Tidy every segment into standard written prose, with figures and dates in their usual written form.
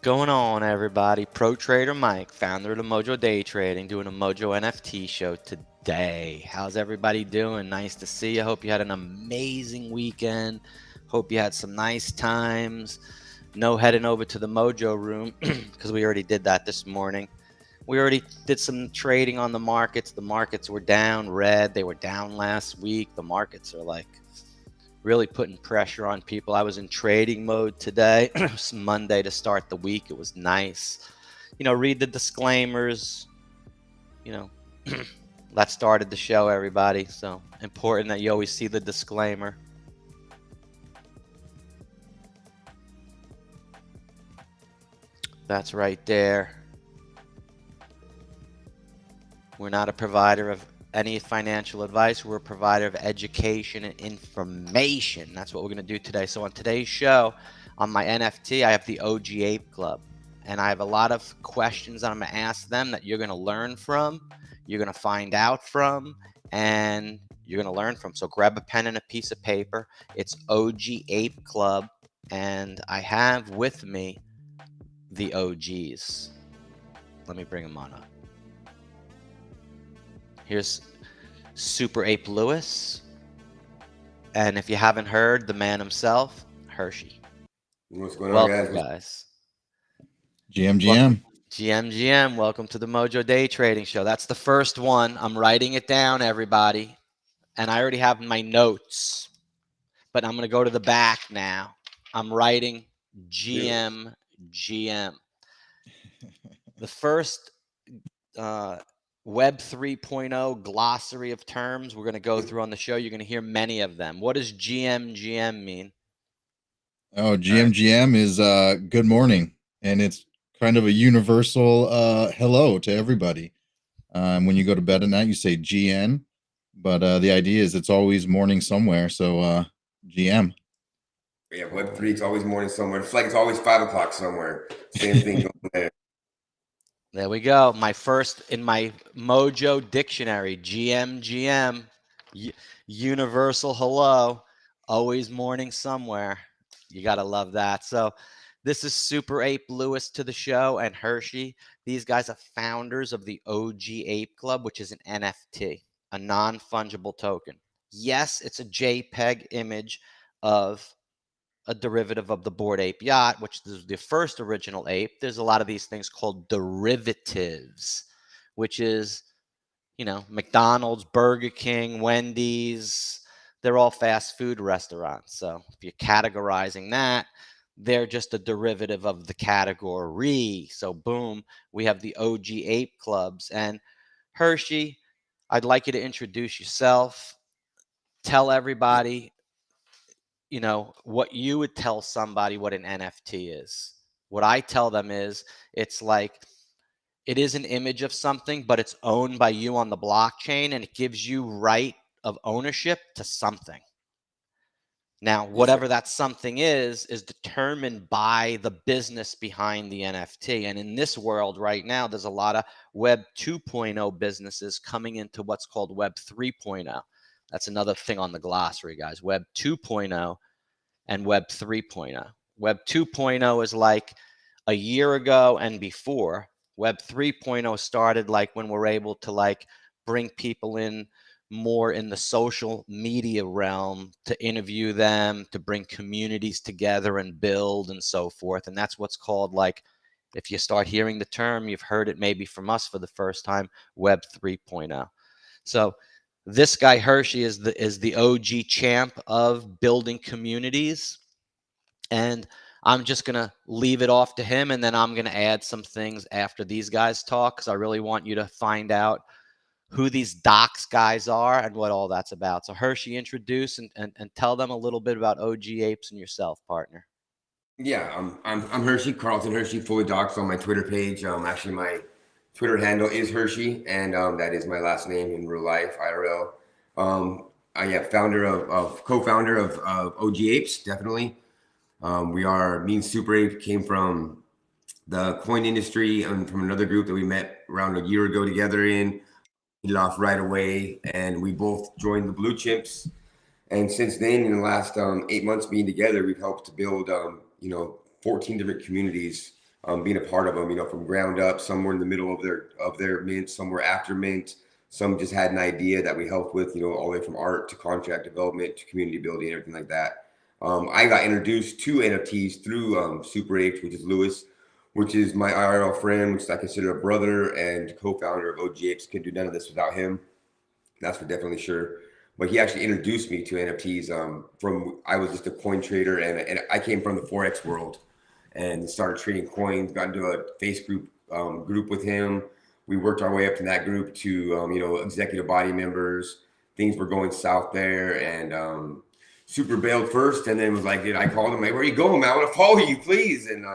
going on, everybody? Pro Trader Mike, founder of the MOJO Day Trading, doing a MOJO NFT show today. How's everybody doing? Nice to see you. Hope you had an amazing weekend. Hope you had some nice times. No heading over to the MOJO room because we already did that this morning. We already did some trading on the markets. The markets were down red. They were down last week. The markets are like really putting pressure on people. I was in trading mode today. It was Monday to start the week. It was nice. Read the disclaimers. That started the show, everybody. So important that you always see the disclaimer. That's right there. We're not a provider of any financial advice. We're a provider of education and information. That's what we're going to do today. So on today's show, on my NFT, I have the OG Ape Club. And I have a lot of questions that I'm going to ask them that you're going to learn from, you're going to find out from, and you're going to learn from. So grab a pen and a piece of paper. It's OG Ape Club. And I have with me the OGs. Let me bring them on up. Here's Super Ape Lewis. And if you haven't heard, the man himself, Hershey. What's going on, guys? GM. Welcome to the MOJO Day Trading Show. That's the first one. I'm writing it down, everybody. And I already have my notes. But I'm going to go to the back now. I'm writing GM. The first Web 3.0 glossary of terms we're going to go through on the show. You're going to hear many of them. What does GM mean? Oh, GM is good morning. And it's kind of a universal hello to everybody. When you go to bed at night, you say GN. But the idea is it's always morning somewhere. So GM. Yeah, Web 3, it's always morning somewhere. It's like it's always 5 o'clock somewhere. Same thing going there. There we go. My first in my MOJO dictionary, GM, universal hello, always morning somewhere. You got to love that. So this is Super Ape Lewis to the show and Hershey. These guys are founders of the OG Ape Club, which is an NFT, a non-fungible token. Yes, it's a JPEG image of a derivative of the Bored Ape yacht, which is the first original ape. There's a lot of these things called derivatives, which is, McDonald's, Burger King, Wendy's. They're all fast food restaurants. So if you're categorizing that, they're just a derivative of the category. So boom, we have the OG Ape Clubs. And Hershey, I'd like you to introduce yourself. Tell everybody what you would tell somebody what an NFT is. What I tell them is it's like it is an image of something, but it's owned by you on the blockchain, and it gives you right of ownership to something. Now, whatever that something is determined by the business behind the NFT. And in this world right now, there's a lot of Web 2.0 businesses coming into what's called Web 3.0. That's another thing on the glossary, guys. Web 2.0 and Web 3.0. Web 2.0 is like a year ago and before. Web 3.0 started like when we're able to like bring people in more in the social media realm to interview them, to bring communities together and build and so forth. And that's what's called, like, if you start hearing the term, you've heard it maybe from us for the first time, Web 3.0. So this guy Hershey is the OG champ of building communities, and I'm just gonna leave it off to him, and then I'm gonna add some things after these guys talk, because I really want you to find out who these docs guys are and what all that's about. So Hershey, introduce and tell them a little bit about OG Apes and yourself, partner. Yeah, I'm Hershey, Carlton Hershey, fully doxed on my Twitter page. Actually, my Twitter handle is Hershey, and that is my last name in real life, IRL. I am co-founder of OG Apes, definitely. Me and Super Ape came from the coin industry and from another group that we met around a year ago together in. He off right away, and we both joined the Blue Chimps. And since then, in the last 8 months being together, we've helped to build, 14 different communities being a part of them, from ground up. Some were in the middle of their mint, some were after mint. Some just had an idea that we helped with, all the way from art to contract development to community building, everything like that. I got introduced to NFTs through Super Apes, which is Lewis, which is my IRL friend, which I consider a brother and co-founder of Og Apes. Could do none of this without him. That's for definitely sure. But he actually introduced me to NFTs. From I was just a coin trader, and I came from the forex world, and started trading coins. Got into a face group with him. We worked our way up to that group to executive body members. Things were going south there, and Super bailed first, and then was like, dude, I called him, like, where are you going, man? I want to follow you, please. And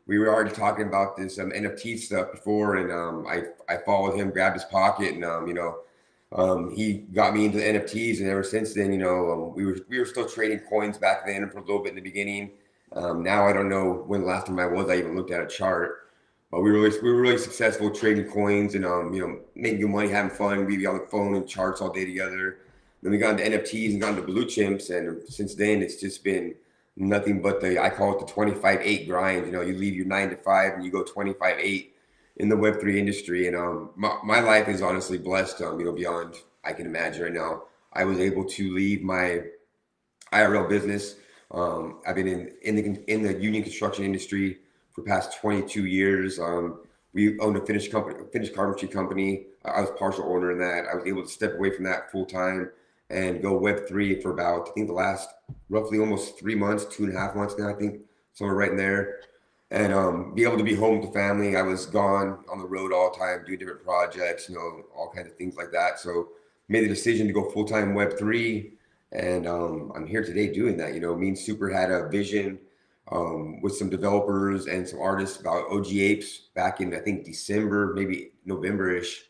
we were already talking about this NFT stuff before, and I followed him, grabbed his pocket, and he got me into the NFTs, and ever since then, we were still trading coins back then for a little bit in the beginning. Now I don't know when the last time I even looked at a chart, but we were really successful trading coins and making good money, having fun. We'd be on the phone and charts all day together. Then we got into NFTs and got into blue chimps, and since then it's just been nothing but I call it the 25/8 grind. You leave your 9 to 5 and you go 25/8 in the Web3 industry. And my life is honestly blessed, beyond I can imagine right now. I was able to leave my IRL business. I've been in the union construction industry for the past 22 years. We owned a finished carpentry company. I was partial owner in that. I was able to step away from that full time and go Web3 for about, I think, the last roughly almost 3 months, 2.5 months now, I think, somewhere right in there. And be able to be home with the family. I was gone on the road all the time, doing different projects, all kinds of things like that. So made the decision to go full time Web3, and I'm here today doing that. Me and Super had a vision with some developers and some artists about Og Apes back in, I think, December, maybe November-ish,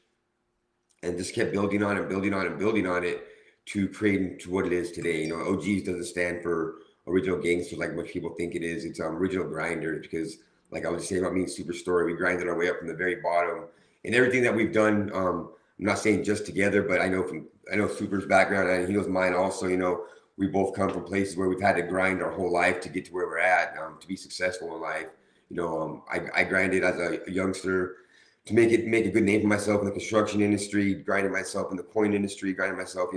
and just kept building on it, building on it, building on it to create to what it is today. OGs doesn't stand for original gangsters like most people think it is. It's original grinders, because, like I was saying about me and Super Story, we grinded our way up from the very bottom. And everything that we've done, I'm not saying just together, but I know Super's background and he knows mine also. We both come from places where we've had to grind our whole life to get to where we're at, to be successful in life. I grinded as a youngster to make a good name for myself in the construction industry, grinding myself in the coin industry, grinding myself,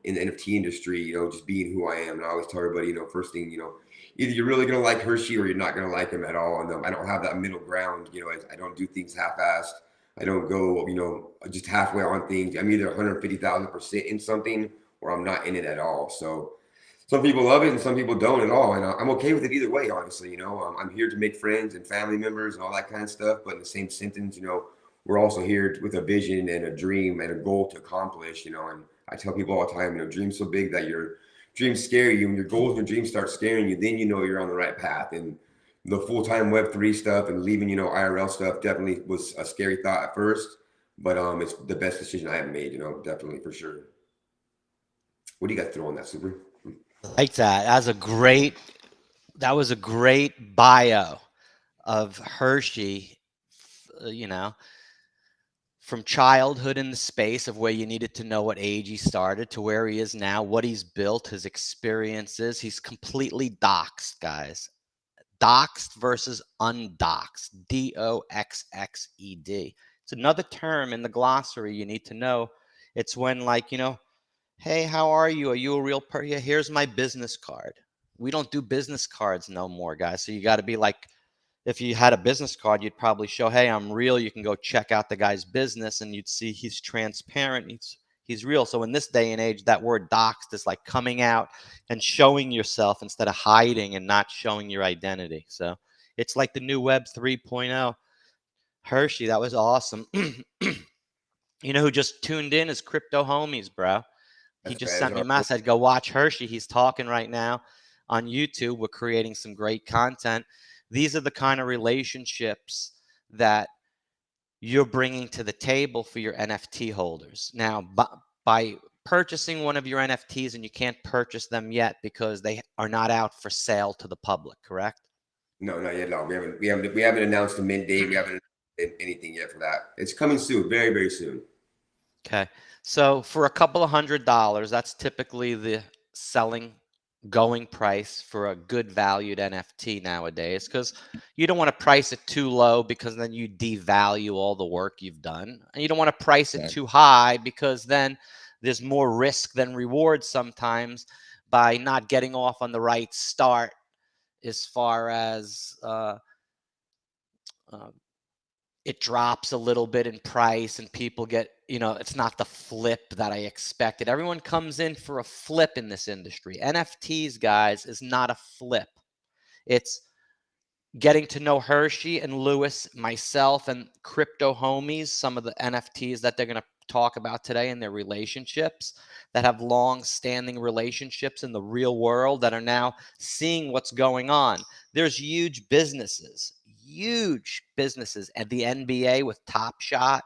in the NFT industry, just being who I am. And I always tell everybody, first thing, either you're really gonna like Hershey or you're not gonna like him at all. And I don't have that middle ground. I don't do things half-assed. I don't go, just halfway on things. I'm either 150,000% in something or I'm not in it at all. So some people love it and some people don't at all. And I'm okay with it either way, honestly. I'm here to make friends and family members and all that kind of stuff. But in the same sentence, we're also here with a vision and a dream and a goal to accomplish, and I tell people all the time, dreams so big that your dreams scare you, and your goals and your dreams start scaring you, then you're on the right path. And the full-time Web3 stuff and leaving, IRL stuff definitely was a scary thought at first, but it's the best decision I have made, definitely, for sure. What do you got to throw on that, Super? Like that. That was a great bio of Hershey, from childhood in the space of where you needed to know what age he started to where he is now, what he's built, his experiences. He's completely doxed, guys. Doxed versus undoxed. DOXXED. It's another term in the glossary you need to know. It's when, like, hey, how are you? Are you a real person? Yeah, here's my business card. We don't do business cards no more, guys. So you got to be like, if you had a business card, you'd probably show, hey, I'm real. You can go check out the guy's business and you'd see he's transparent. He's real. So in this day and age, that word doxed is like coming out and showing yourself instead of hiding and not showing your identity. So it's like the new Web 3.0. Hershey, that was awesome. Who just tuned in is Crypto Homies, bro. He just sent me a message. Said, go watch Hershey. He's talking right now on YouTube. We're creating some great content. These are the kind of relationships that you're bringing to the table for your NFT holders. Now, by purchasing one of your NFTs, and you can't purchase them yet because they are not out for sale to the public, correct? No, not yet. No, we haven't announced a mint date. We haven't anything yet for that. It's coming soon, very, very soon. Okay. So for a couple of $100, that's typically the selling going price for a good valued NFT nowadays, because you don't want to price it too low because then you devalue all the work you've done. And you don't want to price it too high because then there's more risk than reward sometimes by not getting off on the right start as far as it drops a little bit in price and people get, it's not the flip that I expected. Everyone comes in for a flip in this industry. NFTs, guys, is not a flip. It's getting to know Hershey and Lewis, myself, and crypto homies, some of the NFTs that they're going to talk about today and their relationships that have long-standing relationships in the real world that are now seeing what's going on. There's huge businesses at the NBA with Top Shot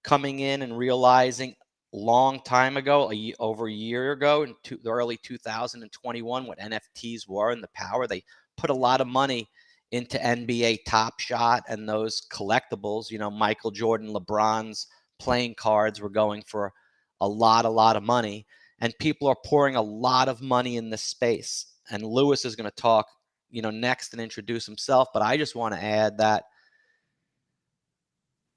coming in and realizing long time ago, over a year ago, in the early 2021, what NFTs were and the power. They put a lot of money into NBA Top Shot and those collectibles. Michael Jordan, LeBron's playing cards were going for a lot of money, and people are pouring a lot of money in this space. And Lewis is going to talk, next and introduce himself. But I just want to add that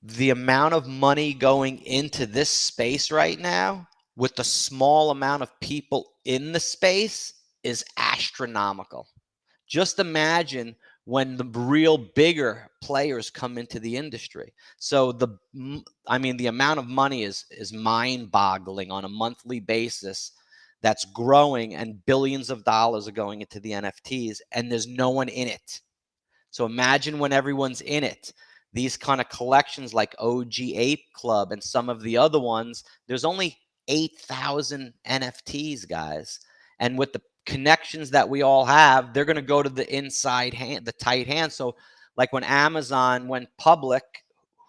the amount of money going into this space right now with the small amount of people in the space is astronomical. Just imagine when the real bigger players come into the industry. So the amount of money is mind-boggling on a monthly basis. That's growing, and billions of dollars are going into the NFTs, and there's no one in it. So imagine when everyone's in it. These kind of collections like Og Ape Club and some of the other ones, there's only 8,000 NFTs, guys. And with the connections that we all have, they're going to go to the inside hand, the tight hand. So like when Amazon went public,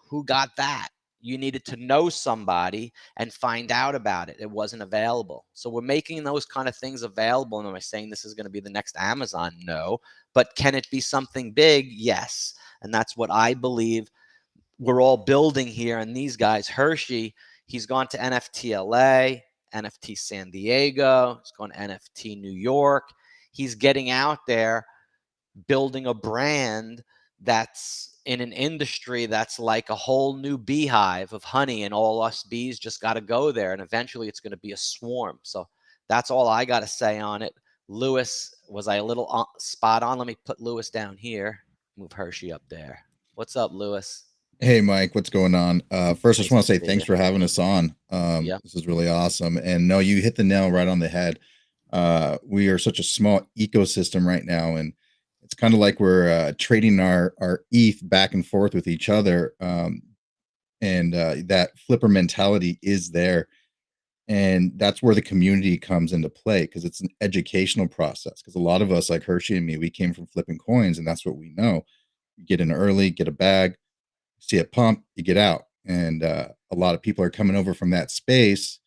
who got that? You needed to know somebody and find out about it. It wasn't available. So we're making those kind of things available. And am I saying this is going to be the next Amazon? No. But can it be something big? Yes. And that's what I believe we're all building here. And these guys, Hershey, he's gone to NFT LA, NFT San Diego, he's gone to NFT New York. He's getting out there building a brand that's in an industry that's like a whole new beehive of honey, and all us bees just got to go there, and eventually it's going to be a swarm. So that's all I got to say on it. Lewis, was I a little spot on? Let me put Lewis down here, move Hershey up there. What's up, Lewis? Hey, Mike, what's going on? First, I just want to say thanks for having us on. Yep. This is really awesome. And no, you hit the nail right on the head. We are such a small ecosystem right now, and it's kind of like we're trading our ETH back and forth with each other. And that flipper mentality is there. And that's where the community comes into play, because it's an educational process. Because a lot of us, like Hershey and me, we came from flipping coins, and that's what we know. You get in early, get a bag, see it pump, you get out. And a lot of people are coming over from that space,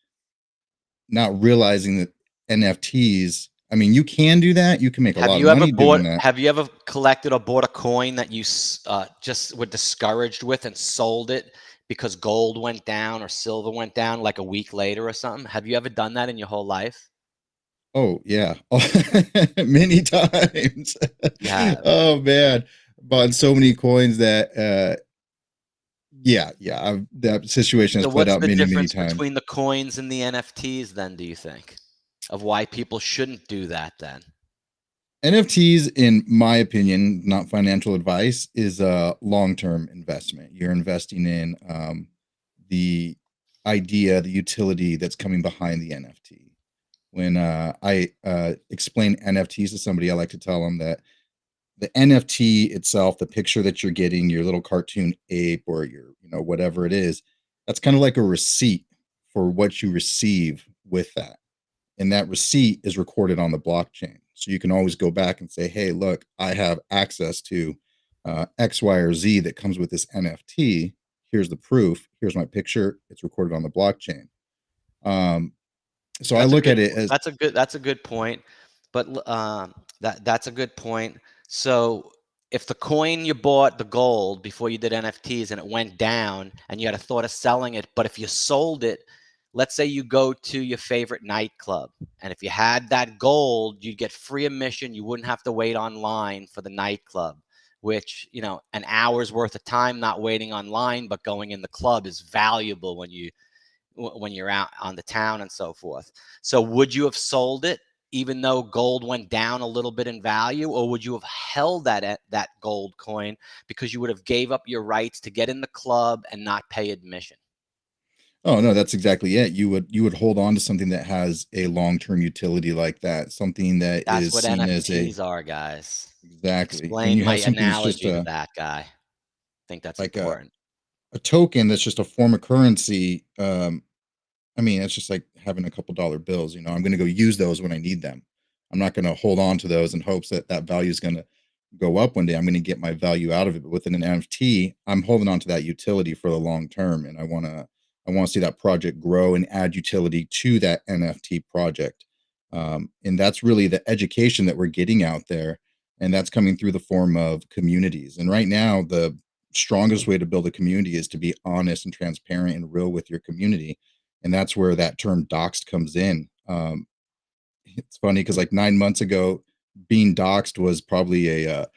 not realizing that NFTs, I mean, you can do that. You can make a lot of money doing that. Have you ever collected or bought a coin that you just were discouraged with and sold it because gold went down or silver went down like a week later or something? Have you ever done that in your whole life? Oh, yeah. Many times. Yeah. Oh, man. Bought so many coins that, yeah. That situation has played out many times. What's the difference between the coins and the NFTs then, do you think? Of why people shouldn't do that then? NFTs, in my opinion, not financial advice, is a long-term investment. You're investing in the idea, the utility that's coming behind the NFT. When I explain NFTs to somebody, I like to tell them that the NFT itself, the picture that you're getting, your little cartoon ape or your, whatever it is, that's kind of like a receipt for what you receive with that. And that receipt is recorded on the blockchain. So you can always go back and say, hey, look, I have access to X, Y, or Z that comes with this NFT. Here's the proof. Here's my picture. It's recorded on the blockchain. So I look at it as that's a good point. But that's a good point. So if the coin you bought, the gold, before you did NFTs and it went down and you had a thought of selling it, but if you sold it let's say you go to your favorite nightclub, and if you had that gold, you'd get free admission. You wouldn't have to wait online for the nightclub, which, you know, an hour's worth of time not waiting online, but going in the club is valuable when you're out on the town and so forth. So would you have sold it even though gold went down a little bit in value, or would you have held that gold coin because you would have gave up your rights to get in the club and not pay admission? Oh no, that's exactly it. You would hold on to something that has a long-term utility like that, something that That's is what seen as a NFTs are, guys. exactly, and Explain you my have something that's just analogy to a that guy. I think that's like important. a token that's just a form of currency. I mean, it's just like having a couple dollar bills. You know, I'm going to go use those when I need them. I'm not going to hold on to those in hopes that that value is going to go up one day. I'm going to get my value out of it. But with an NFT, I'm holding on to that utility for the long term, and I want to see that project grow and add utility to that NFT project. And that's really the education that we're getting out there, and that's coming through the form of communities. And right now, the strongest way to build a community is to be honest and transparent and real with your community, and that's where that term doxed comes in. It's funny because like 9 months ago, being doxed was probably a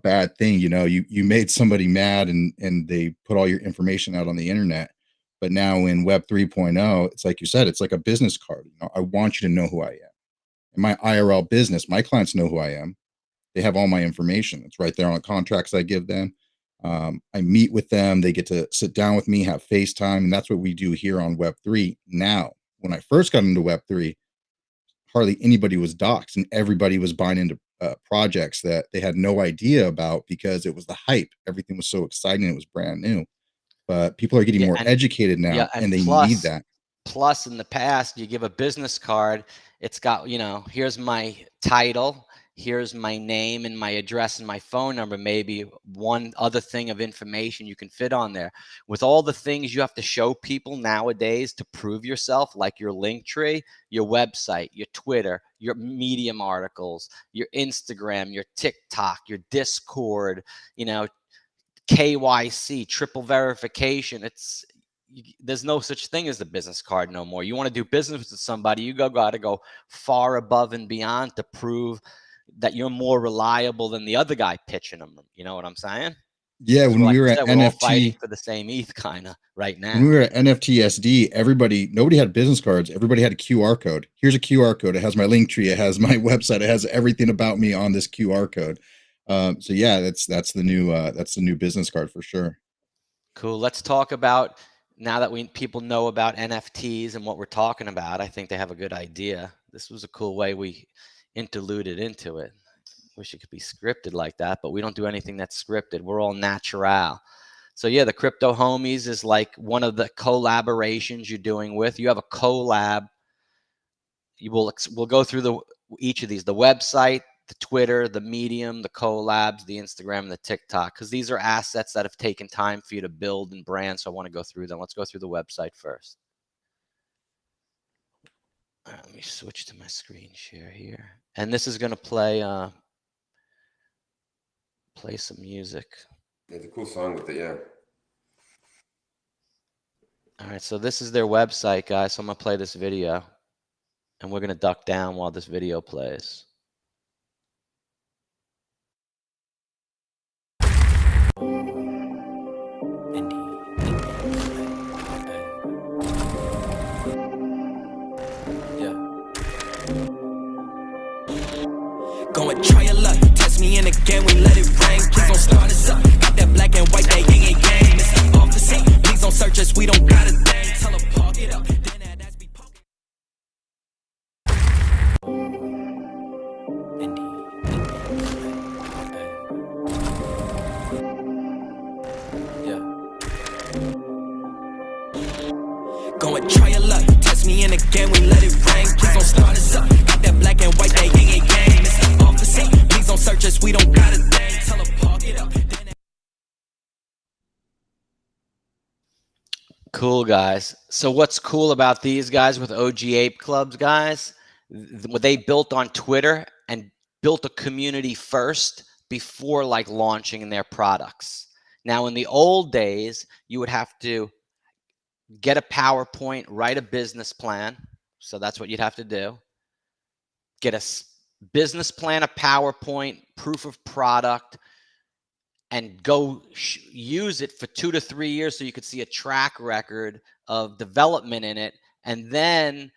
bad thing. You know, you made somebody mad and they put all your information out on the internet. But now in Web 3.0, it's like you said, it's like a business card. You know, I want you to know who I am. In my IRL business, my clients know who I am. They have all my information. It's right there on the contracts I give them. I meet with them. They get to sit down with me, have FaceTime, and that's what we do here on Web3 now. When I first got into Web3, hardly anybody was doxxed, and everybody was buying into projects that they had no idea about because it was the hype. Everything was so exciting. It was brand new. But people are getting Yeah, more educated now, and and they need plus, that. in the past, you give a business card, it's got, you know, here's my title, here's my name and my address and my phone number, maybe one other thing of information you can fit on there. With all the things you have to show people nowadays to prove yourself, like your link tree, your website, your Twitter, your Medium articles, your Instagram, your TikTok, your Discord, you know, KYC, triple verification. There's no such thing as the business card no more. You want to do business with somebody, you got to go far above and beyond to prove that you're more reliable than the other guy pitching them. You know what I'm saying? Yeah, Because when like we you were at said, we're all fighting NFT, for the same ETH kind of right when we now. were at NFTSD, nobody had business cards. Everybody had a QR code. Here's a QR code. It has my link tree. It has my website. It has everything about me on this QR code. So yeah, that's the new business card for sure. Cool. Let's talk about, now that people know about NFTs and what we're talking about, I think they have a good idea. This was a cool way we interluded into it. Wish it could be scripted like that, but we don't do anything that's scripted. We're all natural. So yeah, the Crypto Homies is like one of the collaborations you're doing with. You have a collab. We'll go through each of these: the website, the Twitter, the Medium, the collabs, the Instagram, and the TikTok, because these are assets that have taken time for you to build and brand. So I want to go through them. Let's go through the website first. All right, let me switch to my screen share here, and this is going to play some music. It's a cool song with it, yeah. All right, so this is their website, guys. So I'm going to play this video, and we're going to duck down while this video plays. Go and try your luck, test me in again, we let it rain. Please don't start us up, got that black and white, that yin and yang. Mr. Off the scene, please don't search us, we don't got a thing. Tell her park it up, then that ass be poking. Go and try your luck, test me in again, we let it rain. Please don't start us up, got that black and white, that yin and yang. Mr. Off the scene, please don't search us, we don't got a thing. Tell her park it up, then that. Cool, guys. So what's cool about these guys with OG Ape Clubs, guys? What they built on Twitter and built a community first before like launching their products. Now, in the old days, you would have to get a PowerPoint, write a business plan. So that's what you'd have to do. Get a business plan, a PowerPoint, proof of product, and go use it for 2 to 3 years so you could see a track record of development in it. And then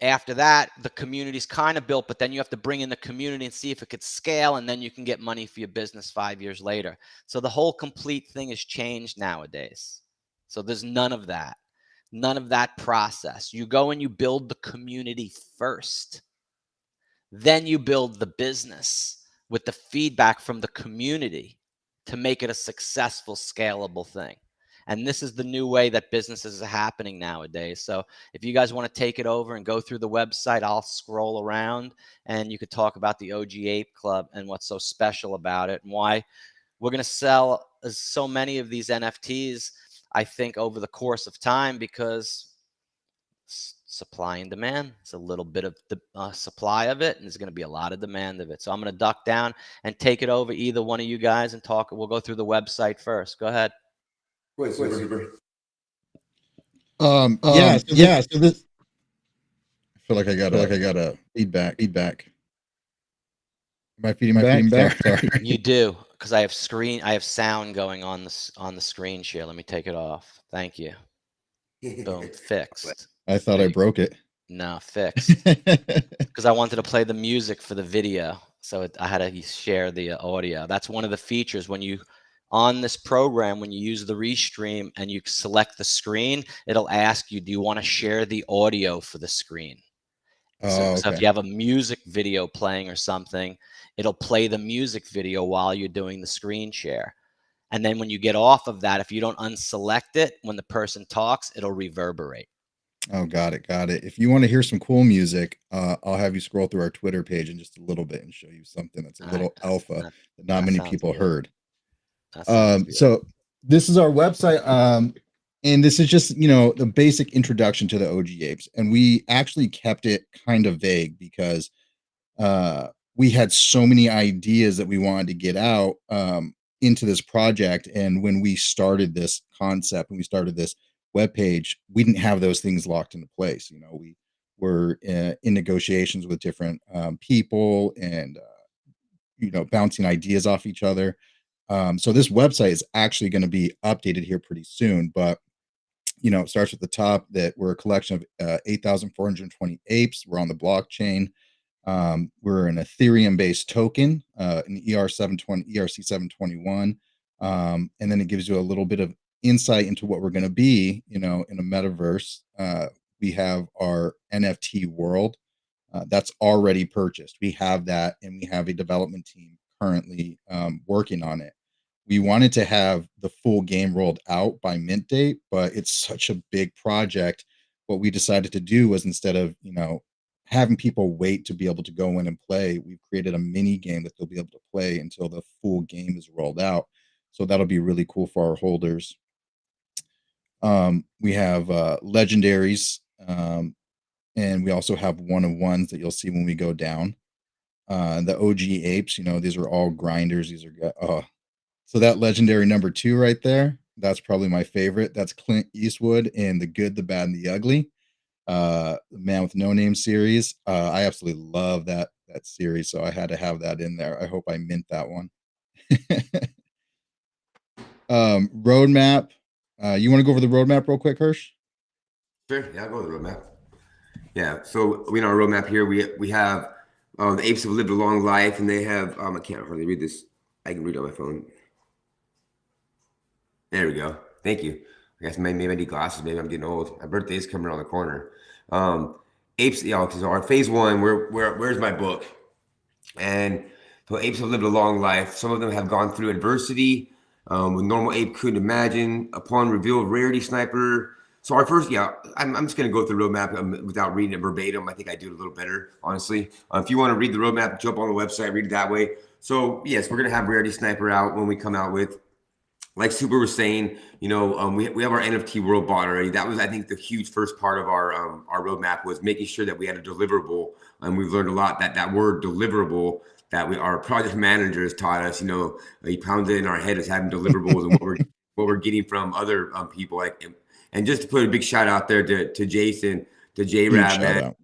after that, the community's kind of built, but then you have to bring in the community and see if it could scale, and then you can get money for your business 5 years later. So the whole complete thing has changed nowadays. So there's none of that process. You go and you build the community first. Then you build the business with the feedback from the community to make it a successful, scalable thing. And this is the new way that businesses are happening nowadays. So if you guys want to take it over and go through the website, I'll scroll around and you could talk about the OG Ape Club and what's so special about it and why we're going to sell so many of these NFTs, I think, over the course of time, because supply and demand. It's a little bit of the supply of it, and there's going to be a lot of demand of it. So I'm going to duck down and take it over, either one of you guys, and talk. We'll go through the website first. Go ahead. Wait, super. Yeah. So this, I feel like I got a feedback. Am I feeding back? Sorry. You do, because I have sound going on the screen share. Let me take it off. Thank you. Boom, fixed. I thought I broke it. No, fixed. Because I wanted to play the music for the video, so I had to share the audio. That's one of the features when you on this program, when you use the restream and you select the screen, it'll ask you, do you want to share the audio for the screen? So if you have a music video playing or something, it'll play the music video while you're doing the screen share. And then when you get off of that, if you don't unselect it, when the person talks, it'll reverberate. Oh, got it. If you want to hear some cool music, I'll have you scroll through our Twitter page in just a little bit and show you something that's a little alpha that not many people heard. So this is our website. And this is just, the basic introduction to the OG Apes. And we actually kept it kind of vague because we had so many ideas that we wanted to get out into this project. And when we started this concept and we started this webpage, we didn't have those things locked into place. We were in negotiations with different people and, bouncing ideas off each other. So this website is actually going to be updated here pretty soon, but it starts at the top that we're a collection of 8,420 apes. We're on the blockchain. We're an Ethereum-based token, an ERC721. And then it gives you a little bit of insight into what we're going to be, in a metaverse. We have our NFT world that's already purchased. We have that, and we have a development team currently working on it. We wanted to have the full game rolled out by mint date, but it's such a big project. What we decided to do was, instead of, having people wait to be able to go in and play, we've created a mini game that they'll be able to play until the full game is rolled out. So that'll be really cool for our holders. We have legendaries, and we also have one-of-ones that you'll see when we go down. The OG Apes, these are all grinders. These are so that legendary number 2 right there, that's probably my favorite. That's Clint Eastwood in The Good, the Bad, and the Ugly, the Man with No Name series. I absolutely love that series, so I had to have that in there. I hope I mint that one. Roadmap. You want to go over the roadmap real quick, Hirsch? Sure. Yeah, I'll go over the roadmap. Yeah. So we know our roadmap here. We have the apes have lived a long life, and they have I can't hardly read this. I can read it on my phone. There we go. Thank you. I guess maybe I need glasses. Maybe I'm getting old. My birthday is coming around the corner. Apes, because our phase 1, where's my book? And so apes have lived a long life. Some of them have gone through adversity, with normal ape couldn't imagine. Upon reveal of rarity sniper. So our first, I'm just going to go through the roadmap without reading it verbatim. I think I do it a little better, honestly. If you want to read the roadmap, jump on the website, read it that way. So yes, we're going to have rarity sniper out when we come out with. Like Super was saying, we have our NFT world bought already. That was, I think, the huge first part of our roadmap was making sure that we had a deliverable. And we've learned a lot that word deliverable, that our project managers taught us, he pounded in our head as having deliverables and what we're what we're getting from other people. Like, and just to put a big shout out there to Jason, to J-Rab, man.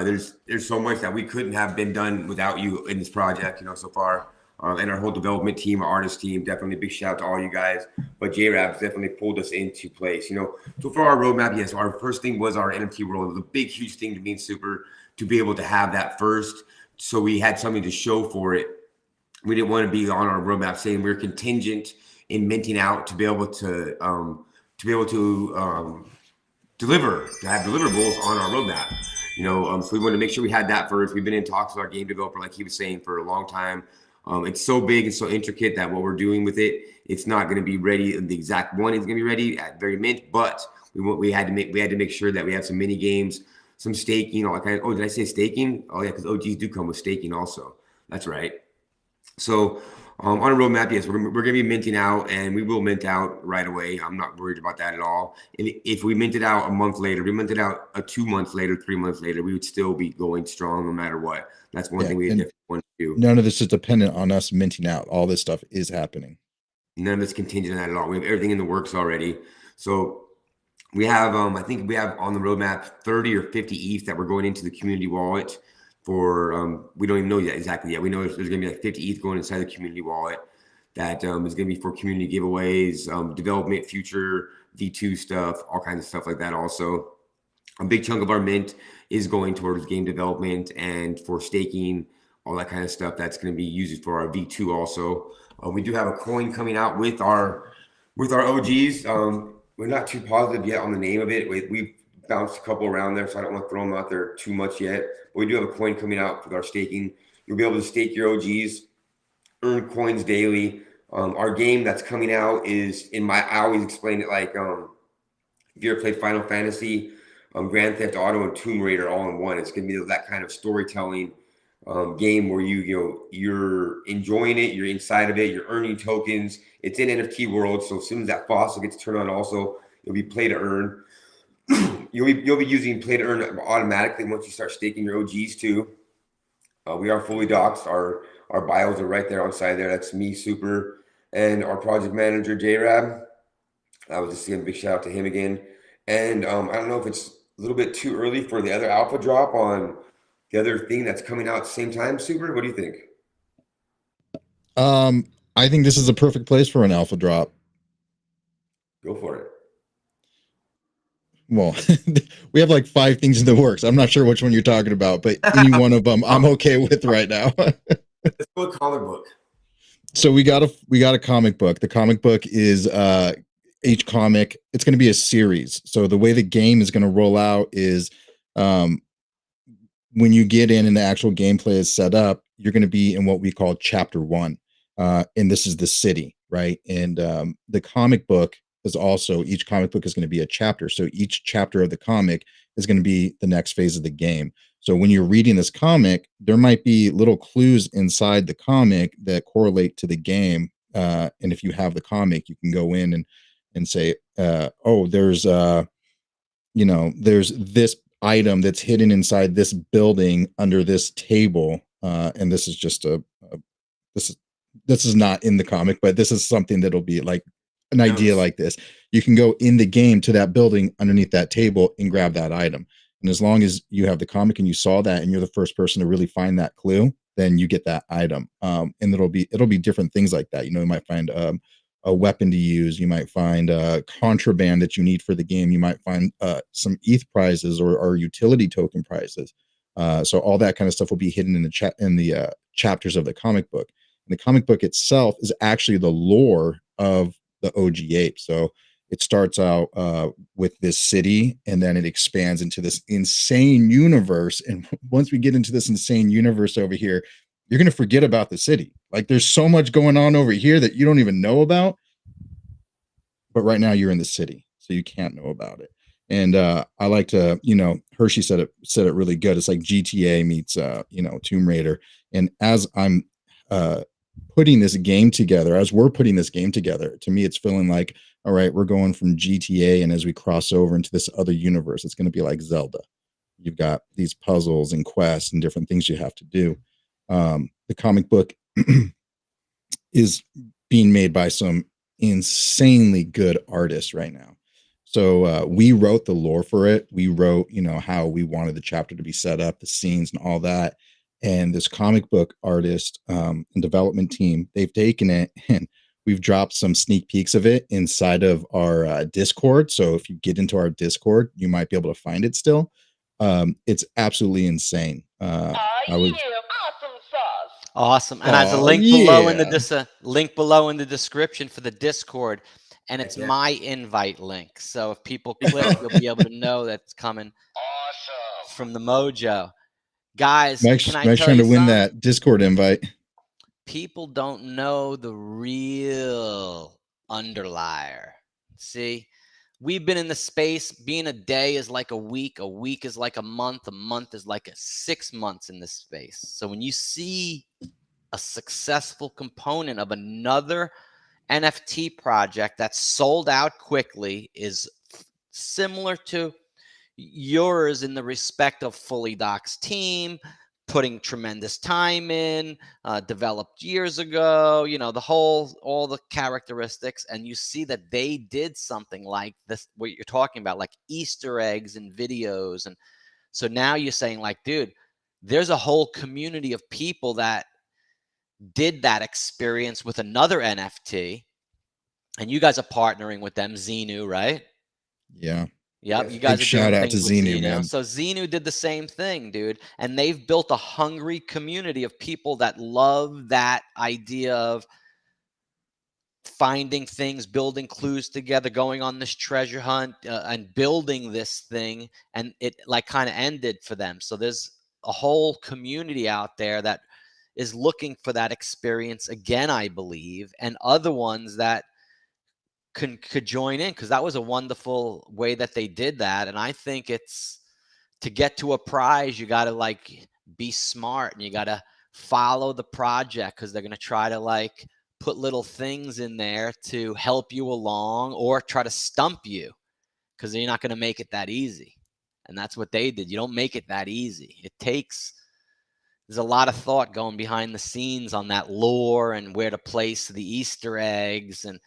There's so much that we couldn't have been done without you in this project, so far. And our whole development team, our artist team, definitely big shout out to all you guys. But J-Rab's definitely pulled us into place. So for our roadmap, yes, our first thing was our NFT world. It was a big, huge thing to me and Super to be able to have that first. So we had something to show for it. We didn't want to be on our roadmap saying we're contingent in minting out to be able to deliver, to have deliverables on our roadmap. So we wanted to make sure we had that first. We've been in talks with our game developer, like he was saying, for a long time. It's so big and so intricate that what we're doing with it, it's not going to be ready. The exact one is going to be ready at very mint, but we had to make sure that we have some mini games, some staking, all that kind of. Oh, did I say staking? Oh yeah, because OGs do come with staking also. That's right. So on a roadmap, yes, we're going to be minting out, and we will mint out right away. I'm not worried about that at all. And if we minted out a month later, we minted out 2 months later, 3 months later, we would still be going strong no matter what. That's one thing we definitely want to do. None of this is dependent on us minting out. All this stuff is happening. None of it's contingent on that at all. We have everything in the works already. So we have, I think we have on the roadmap 30 or 50 ETH that we're going into the community wallet. For we don't even know yet exactly yet. We know there's going to be like 50 ETH going inside the community wallet that is going to be for community giveaways, development, future V2 stuff, all kinds of stuff like that. Also, a big chunk of our mint is going towards game development and for staking, all that kind of stuff. That's going to be used for our V2 also. We do have a coin coming out with our OGs. We're not too positive yet on the name of it. We've bounced a couple around there, so I don't want to throw them out there too much yet. But we do have a coin coming out with our staking. You'll be able to stake your OGs, earn coins daily. Our game that's coming out is I always explain it like if you ever played Final Fantasy, Grand Theft Auto, and Tomb Raider all in one. It's gonna be that kind of storytelling game where you're enjoying it, you're inside of it, you're earning tokens. It's in NFT world, so as soon as that faucet gets turned on, also you'll be play to earn. You'll be using play to earn automatically once you start staking your OGs too. We are fully doxed. Our bios are right there on side there. That's me, Super, and our project manager, J-Rab. I was just giving a big shout out to him again. And I don't know if it's a little bit too early for the other alpha drop on the other thing that's coming out at the same time, Super. What do you think? I think this is a perfect place for an alpha drop. Go for it. Well, we have like 5 things in the works. I'm not sure which one you're talking about, but any one of them I'm okay with right now. Let's go with comic book. So we got a comic book. The comic book is each comic. It's going to be a series. So the way the game is going to roll out is when you get in and the actual gameplay is set up, you're going to be in what we call chapter 1. And this is the city, right? And the comic book is also, each comic book is going to be a chapter. So each chapter of the comic is going to be the next phase of the game. So when you're reading this comic, there might be little clues inside the comic that correlate to the game. And if you have the comic, you can go in and say, oh, there's this item that's hidden inside this building under this table. And this is just this is not in the comic, but this is something that'll be like an idea like this. You can go in the game to that building underneath that table and grab that item. And as long as you have the comic and you saw that and you're the first person to really find that clue, then you get that item. And it'll be different things like that. You might find a weapon to use. You might find contraband that you need for the game. You might find some ETH prizes or utility token prizes. So all that kind of stuff will be hidden in the chapters of the comic book. And the comic book itself is actually the lore of the OG Ape. So it starts out with this city, and then it expands into this insane universe. And once we get into this insane universe over here, you're going to forget about the city. Like there's so much going on over here that you don't even know about. But right now you're in the city, so you can't know about it. And I like to, Hershey said it really good. It's like GTA meets, Tomb Raider. And as I'm putting this game together, as we're putting this game together, to me, it's feeling like, all right, we're going from GTA. And as we cross over into this other universe, it's going to be like Zelda. You've got these puzzles and quests and different things you have to do. The comic book is being made by some insanely good artists right now. So we wrote the lore for it. We wrote, how we wanted the chapter to be set up, the scenes and all that. And this comic book artist and development team, they've taken it and we've dropped some sneak peeks of it inside of our Discord. So if you get into our Discord, you might be able to find it still. It's absolutely insane. I was awesome sauce. Awesome. And there's a link below in the link below in the description for the Discord, and it's my invite link. So if people click, you'll be able to know that it's coming from the Mojo. Guys, Mike's can I tell trying you to win something? that Discord invite. People don't know the real underlier. See, we've been in the space. Being a day is like a week is like a month is like 6 months in this space. So when you see a successful component of another NFT project that's sold out quickly, is similar to yours in the respect of Fully Doc's team, putting tremendous time in, developed years ago, all the characteristics, and you see that they did something like this, what you're talking about, like Easter eggs and videos. And so now you're saying, like, dude, there's a whole community of people that did that experience with another NFT, and you guys are partnering with them, Xenu, right? Yeah. Yep, Yes. you guys Big are doing shout out things to with Xenu, man. So Xenu did the same thing, dude, and they've built a hungry community of people that love that idea of finding things, building clues together, going on this treasure hunt, and building this thing, and it like kind of ended for them. So there's a whole community out there that is looking for that experience again, I believe, and other ones that could join in, because that was a wonderful way that they did that. And I think it's, to get to a prize, you got to like be smart, and you got to follow the project, because they're going to try to like put little things in there to help you along or try to stump you, because you're not going to make it that easy. And that's what they did. You don't make it that easy. There's a lot of thought going behind the scenes on that lore and where to place the Easter eggs. And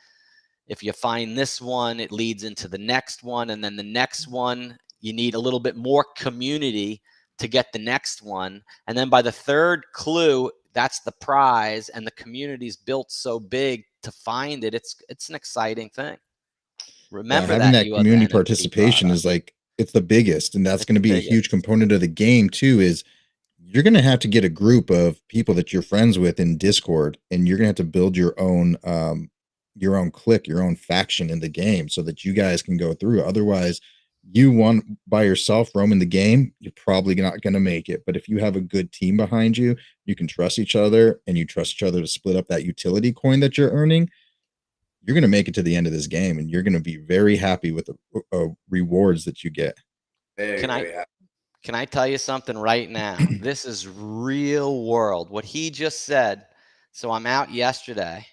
if you find this one, it leads into the next one. And then the next one, you need a little bit more community to get the next one. And then by the third clue, that's the prize. And the community's built so big to find it. It's an exciting thing. Remember having that you community other NFT participation is like, it's the biggest. And that's going to be a huge biggest. component of the game too, is you're going to have to get a group of people that you're friends with in Discord, and you're going to have to build your own clique, your own faction in the game, so that you guys can go through. Otherwise, you one by yourself roaming the game, you're probably not going to make it. But if you have a good team behind you, you can trust each other, and you trust each other to split up that utility coin that you're earning, you're going to make it to the end of this game, and you're going to be very happy with the rewards that you get. Can I tell you something right now? This is real world. What he just said. So I'm out yesterday.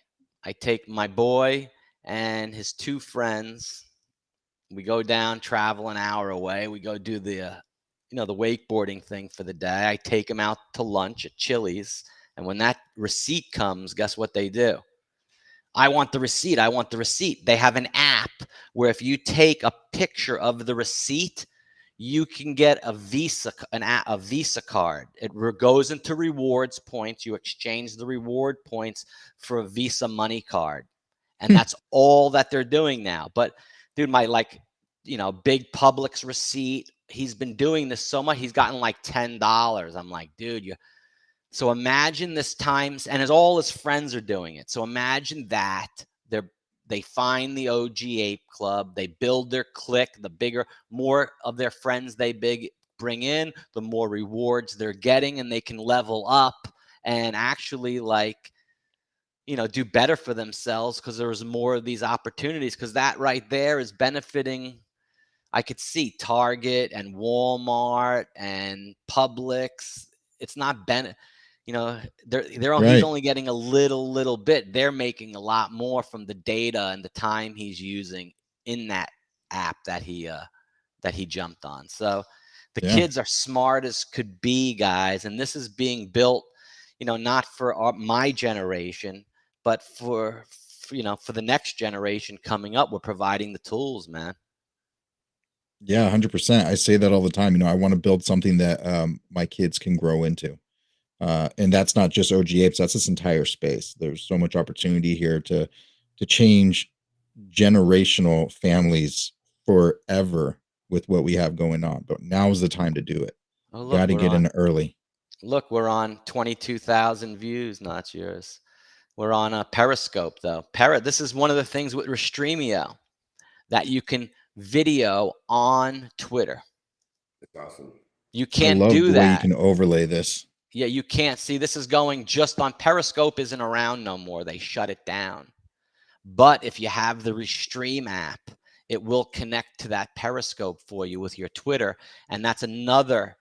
I take my boy and his 2 friends. We go down, travel an hour away. We go do the wakeboarding thing for the day. I take them out to lunch at Chili's. And when that receipt comes, guess what they do? I want the receipt. I want the receipt. They have an app where if you take a picture of the receipt, you can get a Visa card. It goes into rewards points. You exchange the reward points for a Visa money card. And that's all that they're doing now. But dude, my big Publix receipt, he's been doing this so much. He's gotten like $10. I'm like, dude, so imagine this times, and as all his friends are doing it. So imagine that they find the OG Ape Club, they build their clique, more of their friends they bring in, the more rewards they're getting, and they can level up and actually do better for themselves, because there's more of these opportunities, because that right there is benefiting. I could see Target and Walmart and Publix. It's not he's only getting a little bit. They're making a lot more from the data and the time he's using in that app that he jumped on. So the kids are smart as could be, guys, and this is being built, not for my generation, but for for the next generation coming up, we're providing the tools, man. Yeah, 100%. I say that all the time. I want to build something that my kids can grow into. And that's not just OG Apes, that's this entire space. There's so much opportunity here to change generational families forever with what we have going on. But now is the time to do it. Oh, look, Got to get in early. Look, we're on 22,000 views, not yours. We're on a Periscope, though. This is one of the things with Restreamio, that you can video on Twitter. That's awesome. You can't I love do the that. way you can overlay this. Yeah, you can't. See, this is going just on Periscope. Isn't around no more. They shut it down. But if you have the Restream app, it will connect to that Periscope for you with your Twitter. And that's another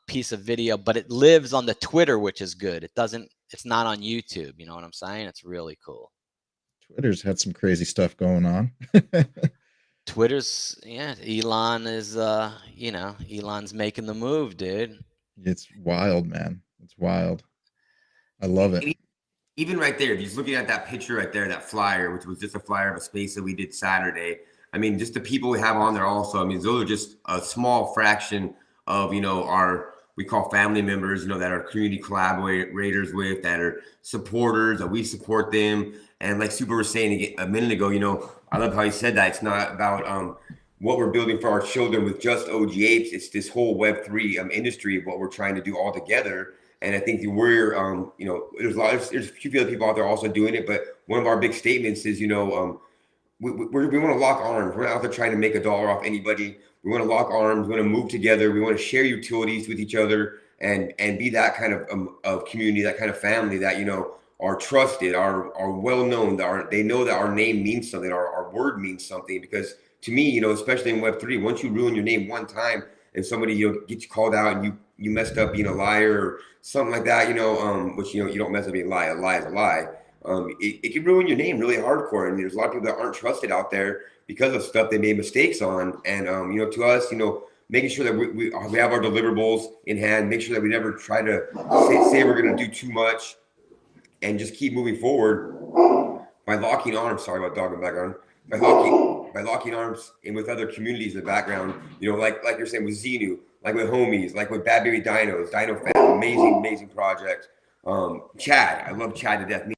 piece of video, but it lives on the Twitter, which is good. It's not on YouTube. You know what I'm saying? It's really cool. Twitter's had some crazy stuff going on. Twitter's, yeah, Elon is, Elon's making the move, dude. It's wild, man. It's wild. I love it. Even right there, just looking at that picture right there, that flyer, which was just a flyer of a space that we did Saturday. I mean, just the people we have on there also. I mean, those are just a small fraction of, we call family members, that are community collaborators with, that are supporters, that we support them. And like Super was saying a minute ago, I love how he said that. It's not about what we're building for our children with just OG Apes. It's this whole Web3 industry of what we're trying to do all together. And I think we're, there's a few other people out there also doing it. But one of our big statements is, we want to lock arms. We're not out there trying to make $1 off anybody. We want to lock arms. We want to move together. We want to share utilities with each other and be that kind of community, that kind of family that, are trusted, are well known, they know that our name means something, our word means something. Because to me, especially in Web3, once you ruin your name one time and somebody gets you called out and you messed up being a liar or something like that, which you don't mess up being a lie. A lie is a lie. It can ruin your name really hardcore. And there's a lot of people that aren't trusted out there because of stuff they made mistakes on. And to us, making sure that we have our deliverables in hand, make sure that we never try to say we're going to do too much, and just keep moving forward by locking arms. Sorry about dog in the background. By locking arms in with other communities in the background. Like you're saying with Xenu, like with Homies, like with Bad Baby Dinos, Dino Fan, amazing project. Chad, I love Chad to death.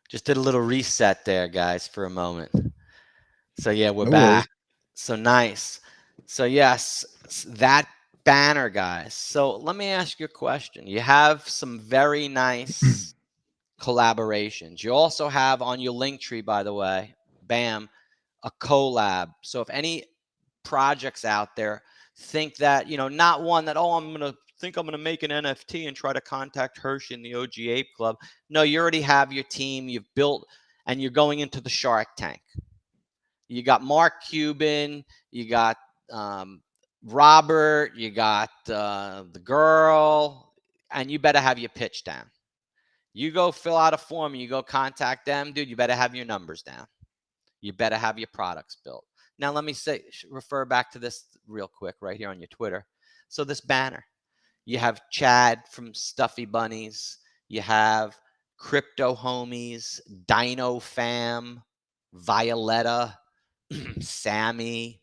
Just did a little reset there, guys, for a moment. So yeah, we're No back. worries. So nice. So yes, that banner, guys. So let me ask you a question. You have some very nice collaborations. You also have on your link tree, by the way, bam, a collab. So if any projects out there think that, not one that, I'm going to make an NFT and try to contact Hershey in the OG Ape Club. No, you already have your team, you've built, and you're going into the Shark Tank. You got Mark Cuban, you got Robert, you got the girl, and you better have your pitch down. You go fill out a form and you go contact them, dude, you better have your numbers down. You better have your products built. Now, let me refer back to this real quick right here on your Twitter. So this banner, you have Chad from Stuffy Bunnies. You have Crypto Homies, Dino Fam, Violetta, Sammy,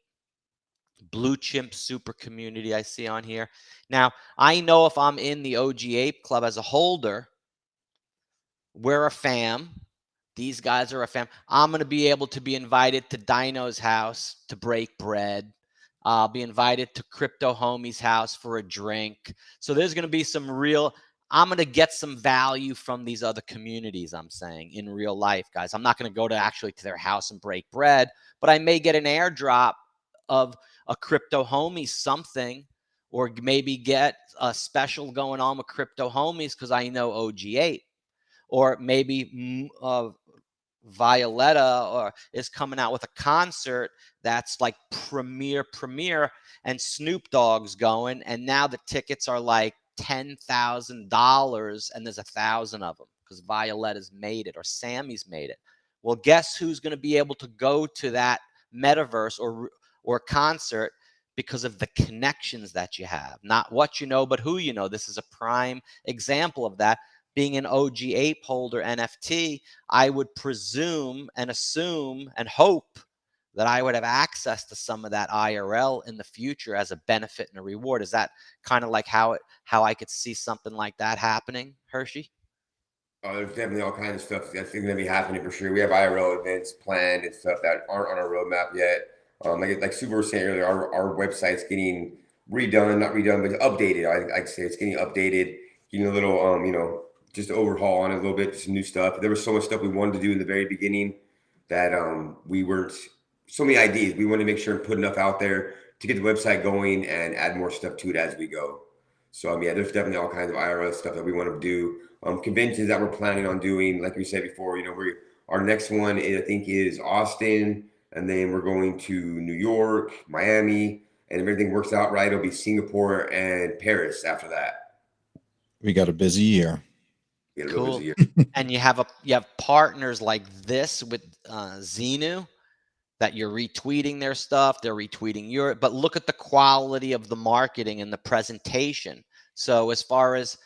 Blue Chimp Super Community I see on here. Now, I know if I'm in the OG Ape Club as a holder, we're a fam. These guys are a fam. I'm going to be able to be invited to Dino's house to break bread. I'll be invited to Crypto Homie's house for a drink. So there's going to be I'm going to get some value from these other communities, I'm saying, in real life, guys. I'm not going to go to their house and break bread, but I may get an airdrop of a Crypto Homie something, or maybe get a special going on with Crypto Homies because I know OG Ape. Or maybe Violetta is coming out with a concert that's like premier, and Snoop Dogg's going, and now the tickets are like $10,000 and there's 1,000 of them because Violetta's made it or Sammy's made it. Well, guess who's going to be able to go to that metaverse or concert because of the connections that you have, not what you know, but who you know. This is a prime example of that. Being an OG Ape holder NFT, I would presume and assume and hope that I would have access to some of that IRL in the future as a benefit and a reward. Is that kind of like how I could see something like that happening, Hershey? Oh, there's definitely all kinds of stuff that's going to be happening for sure. We have IRL events planned and stuff that aren't on our roadmap yet. Like Super was saying earlier, our website's getting redone, not redone, but updated. I'd say it's getting updated, getting a little, just overhaul on it a little bit, some new stuff. There was so much stuff we wanted to do in the very beginning that we weren't, so many ideas. We wanted to make sure and put enough out there to get the website going and add more stuff to it as we go. So, yeah, there's definitely all kinds of IRL stuff that we want to do. Conventions that we're planning on doing, like we said before, our next one I think is Austin, and then we're going to New York, Miami, and if everything works out right, it'll be Singapore and Paris after that. We got a busy year. Cool. Busy year. And you have partners like this with Xenu that you're retweeting their stuff, they're retweeting your, but look at the quality of the marketing and the presentation. So as far as,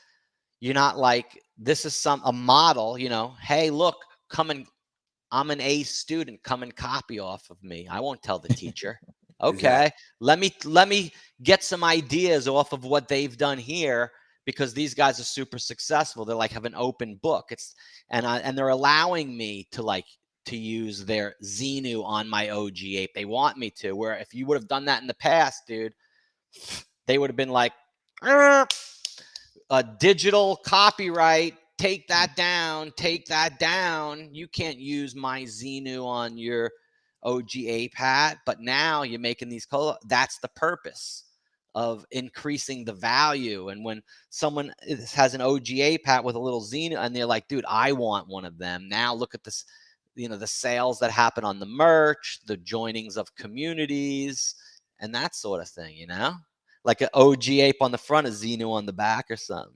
you're not like, this is a model, hey, look, I'm an A student, come and copy off of me. I won't tell the teacher. Okay, exactly. Let me get some ideas off of what they've done here, because these guys are super successful. They're like have an open book. And they're allowing me to use their Xenu on my OG Ape. They want me to, where if you would have done that in the past, dude, they would have been like, a digital copyright, take that down. You can't use my Xenu on your OG Ape hat. But now you're making these that's the purpose of increasing the value. And when someone has an OG Ape hat with a little Xenu and they're like, dude, I want one of them. Now look at this, the sales that happen on the merch, the joinings of communities, and that sort of thing, like an OG Ape on the front, a Xenu on the back or something,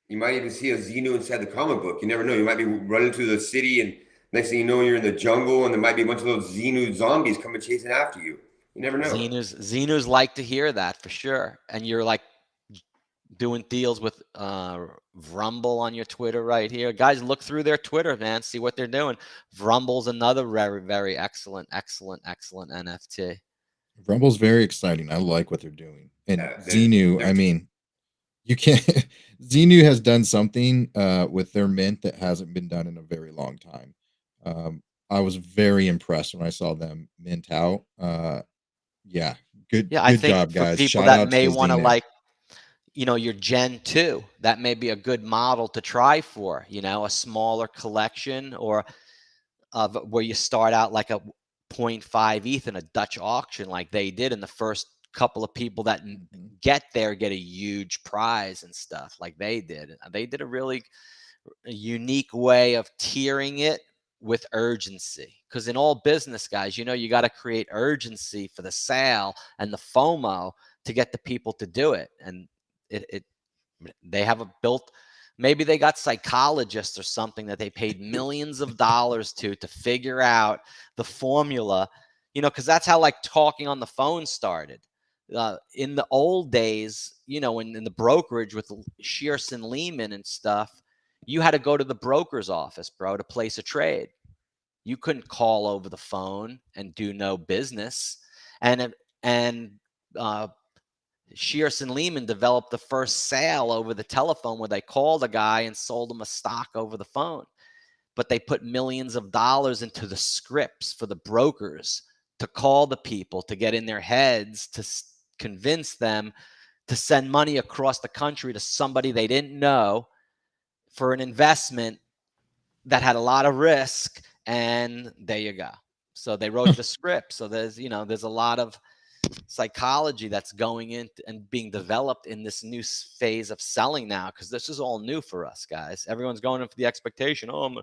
You might even see a Xenu inside the comic book. You never know. You might be running through the city, and next thing you know, you're in the jungle, and there might be a bunch of those Xenu zombies coming chasing after you. You never know. Xenus like to hear that for sure. And you're like doing deals with Vrumble on your Twitter right here. Guys, look through their Twitter, man. See what they're doing. Vrumble's another very, very excellent NFT. Rumble's very exciting. I like what they're doing. And Xenu, I mean, you can't. Xenu has done something with their mint that hasn't been done in a very long time. I was very impressed when I saw them mint out. Yeah, good job, guys. For people that may want to your Gen 2, that may be a good model to try for, a smaller collection, or where you start out like a 0.5 ETH in a Dutch auction like they did, and the first couple of people that get there get a huge prize and stuff like they did. They did a really unique way of tiering it with urgency, because in all business, guys, you got to create urgency for the sale and the FOMO to get the people to do it. And they have maybe they got psychologists or something that they paid millions of dollars to figure out the formula, because that's how talking on the phone started. In the old days, in the brokerage with Shearson Lehman and stuff, you had to go to the broker's office, bro, to place a trade. You couldn't call over the phone and do no business. And Shearson Lehman developed the first sale over the telephone, where they called a guy and sold him a stock over the phone. But they put millions of dollars into the scripts for the brokers to call the people, to get in their heads, to convince them to send money across the country to somebody they didn't know for an investment that had a lot of risk. And there you go. So they wrote the script. So there's a lot of psychology that's going in and being developed in this new phase of selling now, because this is all new for us, guys. Everyone's going in for the expectation, I'm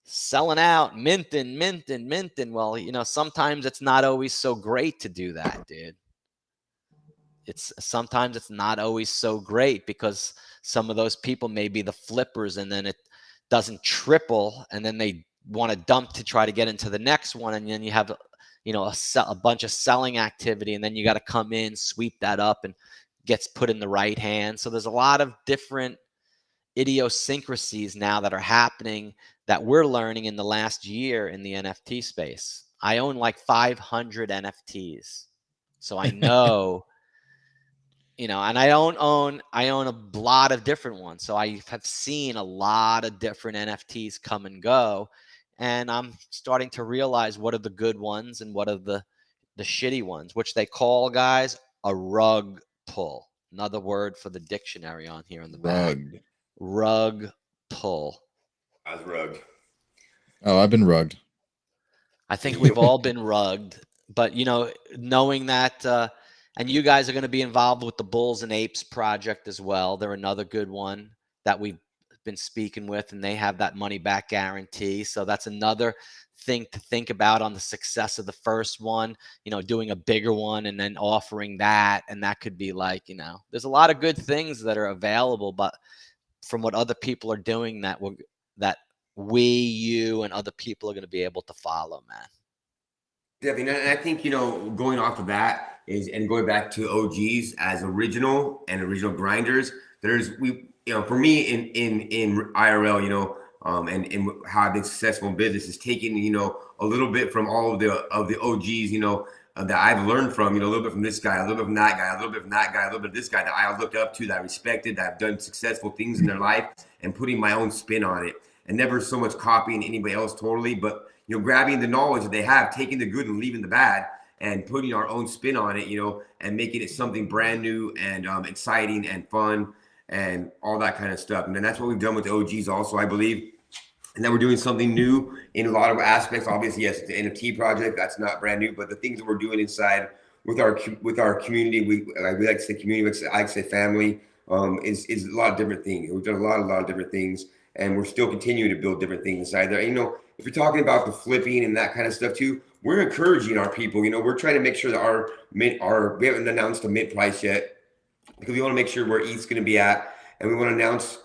selling out, minting. Well, sometimes it's not always so great to do that, dude. Sometimes it's not always so great, because some of those people may be the flippers, and then it doesn't triple, and then they want to dump to try to get into the next one, and then you have a bunch of selling activity, and then you got to come in, sweep that up, and gets put in the right hand. So there's a lot of different idiosyncrasies now that are happening that we're learning in the last year in the NFT space. I own like 500 NFTs. So I know, and I own a lot of different ones. So I have seen a lot of different NFTs come and go. And I'm starting to realize what are the good ones and what are the shitty ones, which they call, guys, a rug pull. Another word for the dictionary on here in the back. Rug pull. I was rugged. Oh, I've been rugged. I think we've all been rugged, but knowing that, and you guys are going to be involved with the Bulls and Apes project as well. They're another good one that we've been speaking with, and they have that money back guarantee. So that's another thing to think about on the success of the first one, doing a bigger one and then offering that. And that could be like, there's a lot of good things that are available, but from what other people are doing that you and other people are going to be able to follow, man. Definitely. And I think, going off of that and going back to OGs as original grinders, for me in IRL, and how I've been successful in business is taking, a little bit from all of the OGs, that I've learned from, a little bit from this guy, a little bit from that guy, a little bit from that guy, a little bit of this guy that I looked up to, that I respected, that have done successful things in their life, and putting my own spin on it, and never so much copying anybody else totally, but grabbing the knowledge that they have, taking the good and leaving the bad, and putting our own spin on it, and making it something brand new and exciting and fun and all that kind of stuff. And then that's what we've done with the OGs also, I believe. And then we're doing something new in a lot of aspects. Obviously, yes, it's an NFT project. That's not brand new, but the things that we're doing inside with our community, we like to say community, I like to say family, is a lot of different things. We've done a lot of different things, and we're still continuing to build different things inside there. And, if you're talking about the flipping and that kind of stuff too, we're encouraging our people. We're trying to make sure that we haven't announced a mint price yet, because we want to make sure where ETH's going to be at, and we want to announce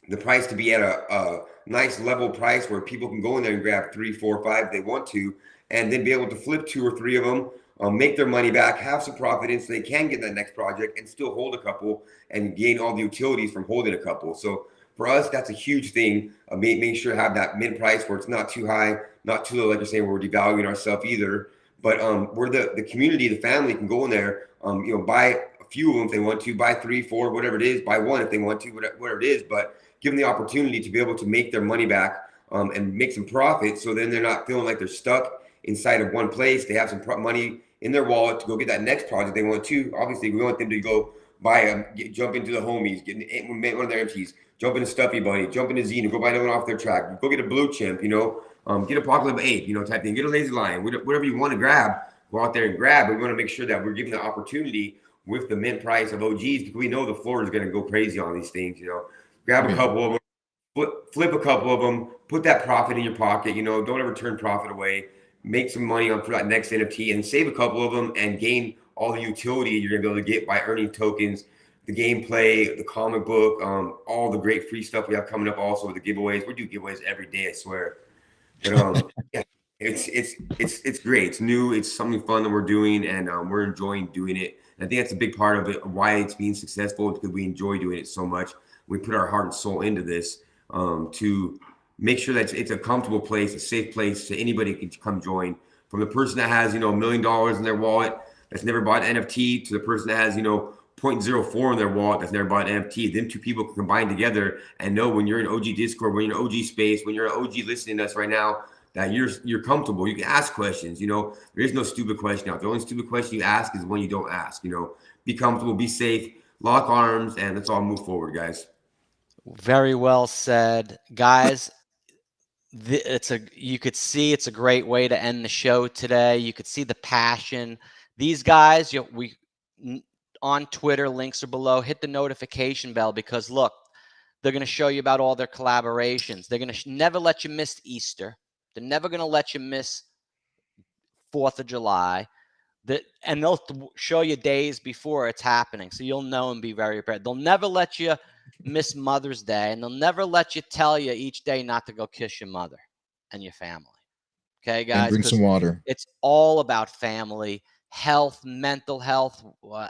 the price to be at a nice level price where people can go in there and grab 3, 4, 5 if they want to, and then be able to flip 2 or 3 of them, make their money back, have some profit in, so they can get that next project and still hold a couple and gain all the utilities from holding a couple. So for us, that's a huge thing. Making sure to have that mint price where it's not too high, not too low, like you're saying, where we're devaluing ourselves either. But where the community, the family can go in there, buy a few of them if they want to, buy 3, 4, whatever it is, buy 1 if they want to, whatever it is. But give them the opportunity to be able to make their money back and make some profit. So then they're not feeling like they're stuck inside of one place. They have some money in their wallet to go get that next project they want to. Obviously, we want them to go buy jump into the homies, get one of their MTs, jump into Stuffy Bunny, jump into Zine, go buy another one off their track, go get a Blue Chimp, get a Apocalypse Ape, type thing, get a Lazy Lion, whatever you want to grab, go out there and grab. But we want to make sure that we're giving the opportunity with the mint price of OGs, because we know the floor is going to go crazy on these things. Grab a couple of them, flip a couple of them, put that profit in your pocket. Don't ever turn profit away. Make some money for that next NFT and save a couple of them and gain all the utility you're going to be able to get by earning tokens, the gameplay, the comic book, all the great free stuff we have coming up also with the giveaways. We do giveaways every day, I swear. But yeah, it's great. It's new. It's something fun that we're doing, and we're enjoying doing it. And I think that's a big part of it, why it's being successful, because we enjoy doing it so much. We put our heart and soul into this to make sure that it's a comfortable place, a safe place, so anybody can come join. From the person that has, $1 million in their wallet that's never bought an NFT, to the person that has, 0.04 in their wallet that's never bought an NFT. Then 2 people can combine together and know when you're in OG Discord, when you're in OG space, when you're an OG listening to us right now, that you're comfortable. You can ask questions. There is no stupid question out there. The only stupid question you ask is the one you don't ask. Be comfortable, be safe, lock arms, and let's all move forward, guys. Very well said, guys. You could see it's a great way to end the show today. You could see the passion. These guys, on Twitter, links are below. Hit the notification bell, because look, they're going to show you about all their collaborations. They're going to never let you miss Easter. They're never going to let you miss 4th of July. And they'll show you days before it's happening, so you'll know and be very prepared. They'll never let you miss Mother's Day, and they'll never let you tell you each day not to go kiss your mother and your family. Okay, And guys, drink some because water. it's all about family, health, mental health,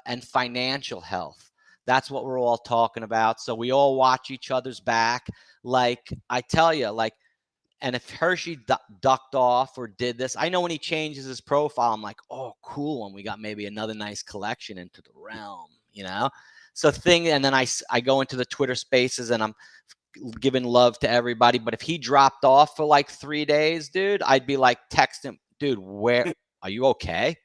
and financial health. That's what we're all talking about. So we all watch each other's back. Like I tell you, like, and if Hershey ducked off or did this, I know when he changes his profile, I'm like, oh, cool. And we got maybe another nice collection into the realm, you know? So and then I go into the Twitter spaces and I'm giving love to everybody. But if he dropped off for like 3 days, dude, I'd be like, text him, dude, where are you okay?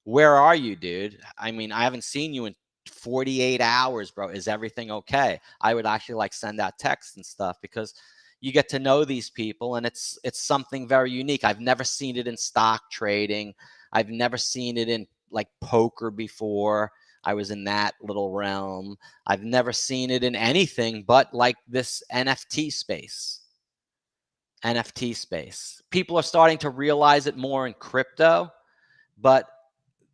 Where are you, dude? I mean, I haven't seen you in 48 hours, bro. Is everything okay? I would actually like send out texts and stuff because you get to know these people and it's something very unique. I've never seen it in stock trading. I've never seen it in like poker before. I was in that little realm. I've never seen it in anything but like this NFT space. NFT space. People are starting to realize it more in crypto, but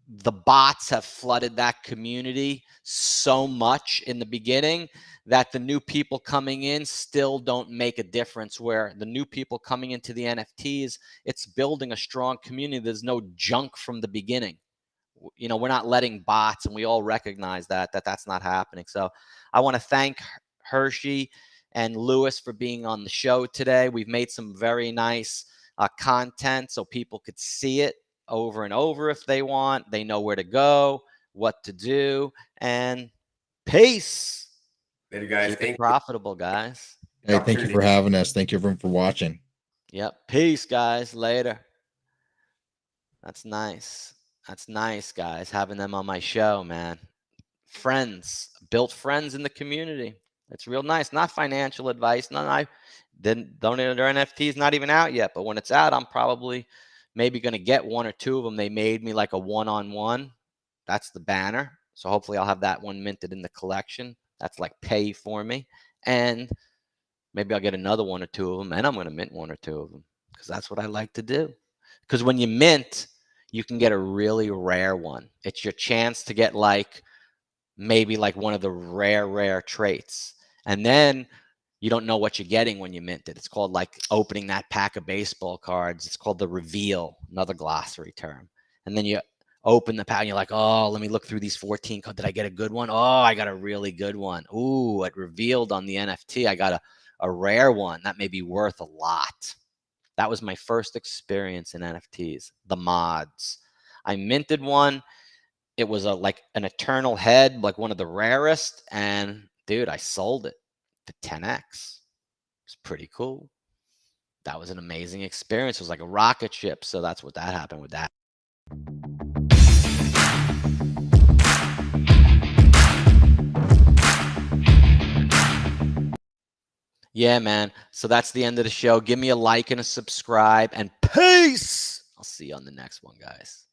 the bots have flooded that community so much in the beginning that the new people coming in still don't make a difference. Where the new people coming into the NFTs, it's building a strong community. There's no junk from the beginning. You know, we're not letting bots, and we all recognize that's not happening. So I want to thank Hershey and Lewis for being on the show today. We've made some very nice content so people could see it over and over if they want. They know where to go, what to do, and peace. Later, guys. Keep Thank it profitable, guys. Hey, thank you for having us. Thank you everyone for watching. Yep. Peace, guys. Later. That's nice. That's nice, guys, having them on my show, man. Friends, built friends in the community. It's real nice. Not financial advice. None. I didn't. Don't. Their NFT's not even out yet. But when it's out, I'm probably maybe going to get one or two of them. They made me like a one-on-one. That's the banner. So hopefully I'll have that one minted in the collection. That's like pay for me. And maybe I'll get another one or two of them. And I'm going to mint one or two of them because that's what I like to do. Because when you mint, you can get a really rare one. It's your chance to get like maybe like one of the rare traits. And then you don't know what you're getting when you mint it. It's called like opening that pack of baseball cards. It's called the reveal, another glossary term. And then you open the pack and you're like, oh, let me look through these 14 cards. Did I get a good one? Oh, I got a really good one. Ooh, it revealed on the NFT. I got a rare one. That may be worth a lot. That was my first experience in NFTs, the mods. I minted one. It was like an eternal head, like one of the rarest. And dude, I sold it to 10x. It's pretty cool. That was an amazing experience. It was like a rocket ship. So that's what that happened with that. Yeah, man. So that's the end of the show. Give me a like and a subscribe and peace. I'll see you on the next one, guys.